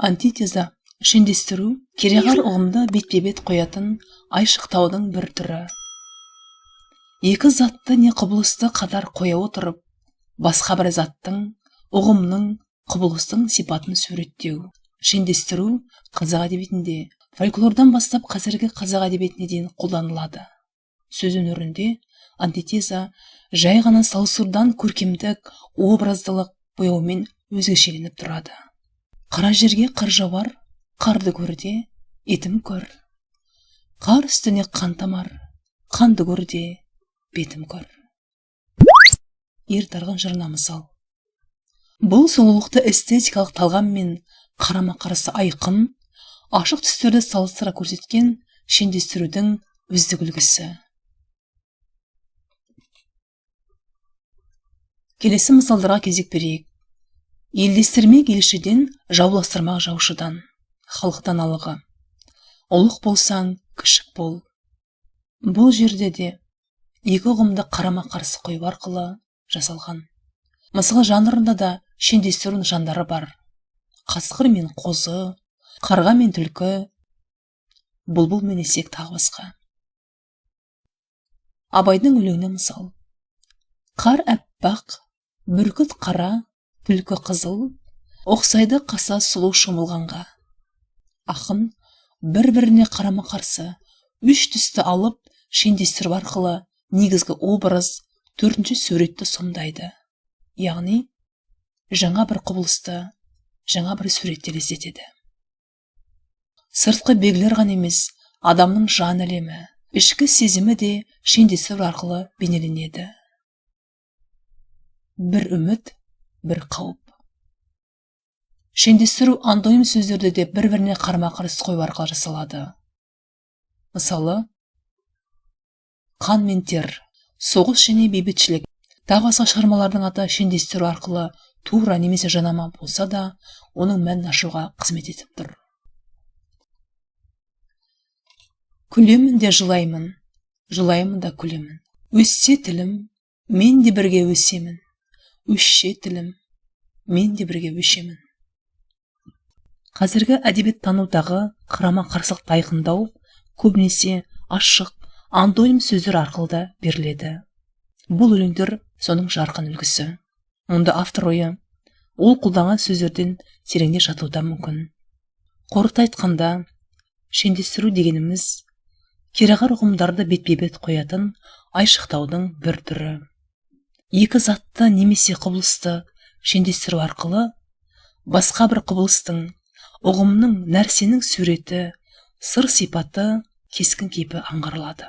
Антитеза шендестіру кереғар ұғымды бетпе-бет қоятын айшықтаудың бір түрі. Екі затты не құбылысты қатар қоя отырып, басқа бір заттың, ұғымның, құбылыстың сипатын суреттеу. Шендестіру қазақ әдебиетінде фольклордан бастап қазіргі қазақ әдебиетіне дейін қолданылады. Сөз өнерінде антитеза жай ғана салыстырудан көркемдік, образдылық бояумен өзгешеленіп тұрады. Қара жерге қар жауар, қарды көрде, етім көр. Қар үстіне қан тамар, қанды көрде, бетім көр. Ертарғын жырына мысал. Бұл сұлулықты эстетикалық талғаммен қарама-қарсы айқын, ашық түстерді салыстыра көрсеткен шендестірудің өздік үлгісі. Келесі мысалдарға кезек берейік. Елдестірмек елшіден, жауластырмақ жаушыдан, халықтан алығы. Ұлық болсаң, кішік бол. Бұл жерде де екі ұғымды қарама-қарсы қою арқылы жасалған. Мысал жанрында да шендестіру жандары бар. Қасқыр мен қозы, қарға мен түлкі, бұлбұл мен есек тағы басқа. Абайдың өлеңіне мысал. Қар әппақ, бүркіт қара, түлкі қызыл, ұқсайды қаса сұлу шомылғанға. Ақын бір-біріне қарама-қарсы үш түсті алып шендестіру арқылы негізгі образ, төртінші суретті сомдайды. Яғни, жаңа бір құбылысты, жаңа бір суретті елестетеді. Сыртқы белгілер ғана емес, адамның жан әлемі, ішкі сезімі де шендестіру арқылы бейнеленеді. Бір үміт, бір қауіп. Шендестіру антоним сөздерді де бір-біріне қарама-қарсы қою арқылы жасалады. Мысалы, қан мен тер, соғыс және бейбітшілік тағы басқа шығармалардың аты шендестіру арқылы тура немесе жанама болса да, оның мәнін ашуға қызмет етіп тұр. Күлемін де жылаймын, жылаймын да күлемін. Өссе тілім, мен де бірге өсемін. Өшше тілім, мен де бірге өшемін. Қазіргі әдебиет танудағы қарама-қарсылықты айқындау көбінесе ашық, антоним сөздер арқылы да беріледі. Бұл өлеңдер соның жарқын үлгісі. Онда автор ойы, ол қолданған сөздерден тереңде жатуы да мүмкін. Қорыта айтқанда, шендестіру дегеніміз кереғар ұғымдарды бетпе-бет қоятын айшықтаудың бір түрі. Екі затты немесе құбылысты шендестіру арқылы басқа бір құбылыстың, ұғымның, нәрсенің суреті, сыр сипаты, кескін кейпі аңғарылады.